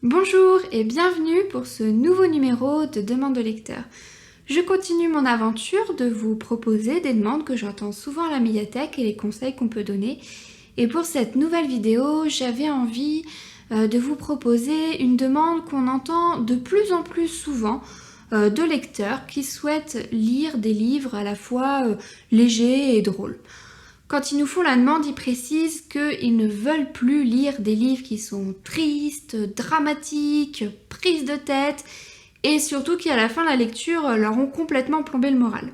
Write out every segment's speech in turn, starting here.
Bonjour et bienvenue pour ce nouveau numéro de Demande de lecteur. Je continue mon aventure de vous proposer des demandes que j'entends souvent à la médiathèque et les conseils qu'on peut donner. Et pour cette nouvelle vidéo, j'avais envie de vous proposer une demande qu'on entend de plus en plus souvent de lecteurs qui souhaitent lire des livres à la fois légers et drôles. Quand ils nous font la demande, ils précisent qu'ils ne veulent plus lire des livres qui sont tristes, dramatiques, prises de tête, et surtout qui à la fin de la lecture leur ont complètement plombé le moral.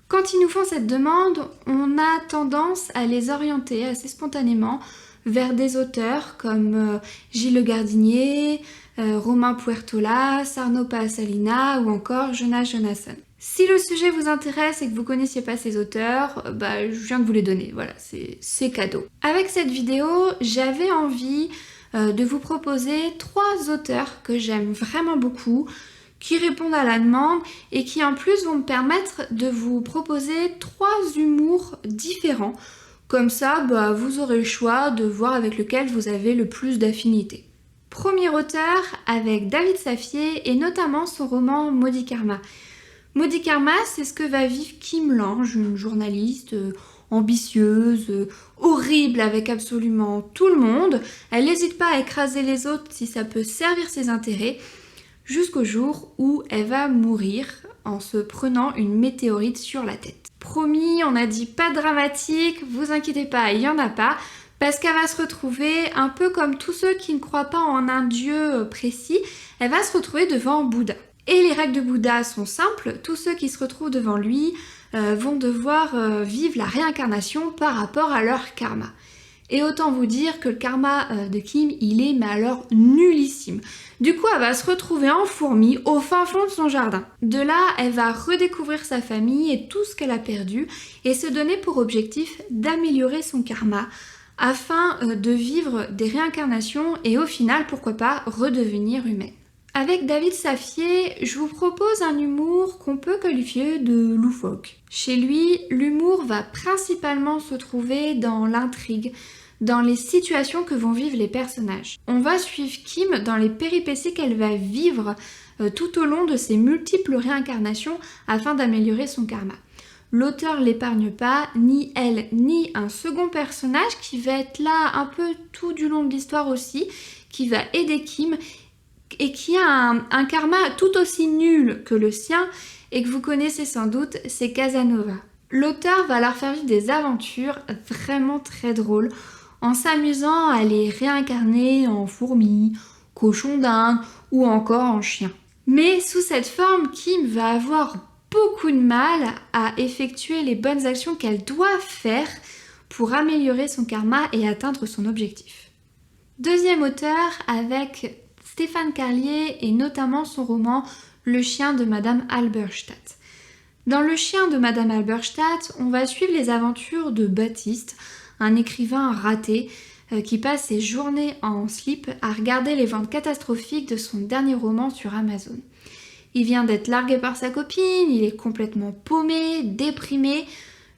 Quand ils nous font cette demande, on a tendance à les orienter assez spontanément vers des auteurs comme Gilles Le Gardinier, Romain Puertola, Arnaud Paasalina ou encore Jonas Jonasson. Si le sujet vous intéresse et que vous ne connaissiez pas ces auteurs, je viens de vous les donner, voilà, c'est cadeau. Avec cette vidéo, j'avais envie de vous proposer 3 auteurs que j'aime vraiment beaucoup, qui répondent à la demande et qui en plus vont me permettre de vous proposer 3 humours différents. Comme ça, vous aurez le choix de voir avec lequel vous avez le plus d'affinité. Premier auteur avec David Safié et notamment son roman Maudit Karma. Maudit Karma, c'est ce que va vivre Kim Lange, une journaliste ambitieuse, horrible avec absolument tout le monde. Elle n'hésite pas à écraser les autres si ça peut servir ses intérêts, jusqu'au jour où elle va mourir en se prenant une météorite sur la tête. Promis, on a dit pas dramatique, vous inquiétez pas, il n'y en a pas, parce qu'elle va se retrouver un peu comme tous ceux qui ne croient pas en un dieu précis, elle va se retrouver devant Bouddha. Et les règles de Bouddha sont simples, tous ceux qui se retrouvent devant lui vont devoir vivre la réincarnation par rapport à leur karma. Et autant vous dire que le karma de Kim, il est mais alors nullissime. Du coup, elle va se retrouver en fourmi au fin fond de son jardin. De là, elle va redécouvrir sa famille et tout ce qu'elle a perdu et se donner pour objectif d'améliorer son karma afin de vivre des réincarnations et au final, pourquoi pas, redevenir humaine. Avec David Safié, je vous propose un humour qu'on peut qualifier de loufoque. Chez lui, l'humour va principalement se trouver dans l'intrigue, dans les situations que vont vivre les personnages. On va suivre Kim dans les péripéties qu'elle va vivre tout au long de ses multiples réincarnations afin d'améliorer son karma. L'auteur l'épargne pas, ni elle, ni un second personnage qui va être là un peu tout du long de l'histoire aussi, qui va aider Kim et qui a un karma tout aussi nul que le sien et que vous connaissez sans doute, c'est Casanova. L'auteur va leur faire vivre des aventures vraiment très drôles en s'amusant à les réincarner en fourmis, cochons d'Inde ou encore en chiens. Mais sous cette forme, Kim va avoir beaucoup de mal à effectuer les bonnes actions qu'elle doit faire pour améliorer son karma et atteindre son objectif. Deuxième auteur avec Stéphane Carlier et notamment son roman Le chien de Madame Halberstadt. Dans Le chien de Madame Halberstadt, on va suivre les aventures de Baptiste, un écrivain raté qui passe ses journées en slip à regarder les ventes catastrophiques de son dernier roman sur Amazon. Il vient d'être largué par sa copine, il est complètement paumé, déprimé,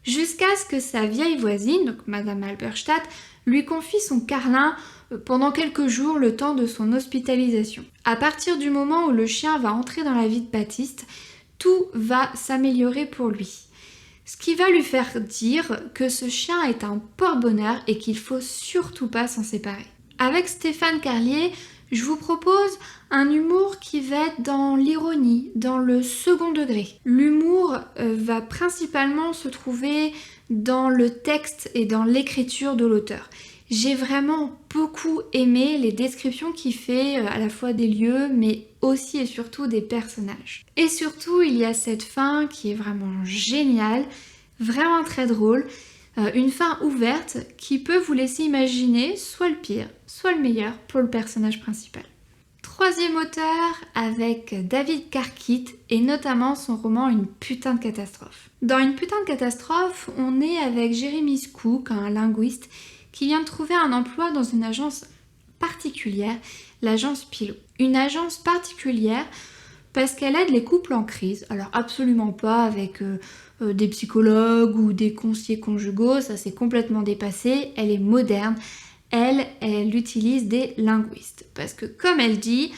jusqu'à ce que sa vieille voisine, donc Madame Halberstadt, lui confie son carlin pendant quelques jours le temps de son hospitalisation. À partir du moment où le chien va entrer dans la vie de Baptiste, tout va s'améliorer pour lui. Ce qui va lui faire dire que ce chien est un porte-bonheur et qu'il faut surtout pas s'en séparer. Avec Stéphane Carlier, je vous propose un humour qui va être dans l'ironie, dans le second degré. L'humour va principalement se trouver dans le texte et dans l'écriture de l'auteur. J'ai vraiment beaucoup aimé les descriptions qu'il fait à la fois des lieux mais aussi et surtout des personnages. Et surtout il y a cette fin qui est vraiment géniale, vraiment très drôle, une fin ouverte qui peut vous laisser imaginer soit le pire, soit le meilleur pour le personnage principal. Troisième auteur avec David Karkit et notamment son roman Une putain de catastrophe. Dans Une putain de catastrophe, on est avec Jérémy Skook, un linguiste, qui vient de trouver un emploi dans une agence particulière, l'agence Pilot. Une agence particulière parce qu'elle aide les couples en crise. Alors absolument pas avec des psychologues ou des conseillers conjugaux, ça c'est complètement dépassé. Elle est moderne, elle utilise des linguistes. Parce que comme elle dit,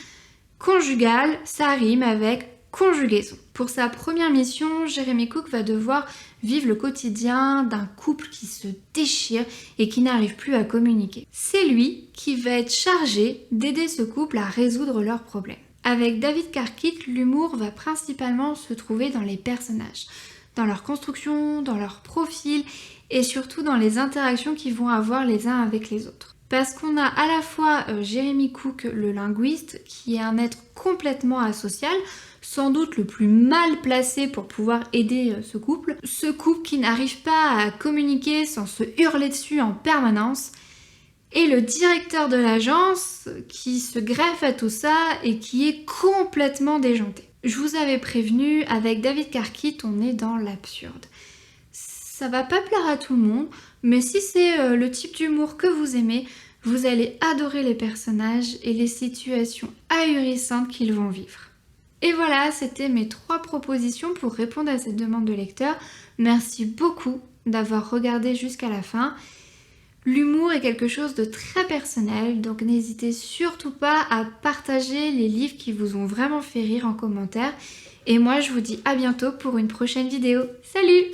conjugal, ça rime avec conjugaison. Pour sa première mission, Jeremy Cook va devoir vivre le quotidien d'un couple qui se déchire et qui n'arrive plus à communiquer. C'est lui qui va être chargé d'aider ce couple à résoudre leurs problèmes. Avec David Carkit, l'humour va principalement se trouver dans les personnages, dans leur construction, dans leur profil et surtout dans les interactions qu'ils vont avoir les uns avec les autres. Parce qu'on a à la fois Jeremy Cook, le linguiste, qui est un être complètement asocial, sans doute le plus mal placé pour pouvoir aider ce couple qui n'arrive pas à communiquer sans se hurler dessus en permanence, et le directeur de l'agence qui se greffe à tout ça et qui est complètement déjanté. Je vous avais prévenu, avec David Carkit, on est dans l'absurde. Ça va pas plaire à tout le monde, mais si c'est le type d'humour que vous aimez, vous allez adorer les personnages et les situations ahurissantes qu'ils vont vivre. Et voilà, c'était mes 3 propositions pour répondre à cette demande de lecteur. Merci beaucoup d'avoir regardé jusqu'à la fin. L'humour est quelque chose de très personnel, donc n'hésitez surtout pas à partager les livres qui vous ont vraiment fait rire en commentaire. Et moi, je vous dis à bientôt pour une prochaine vidéo. Salut!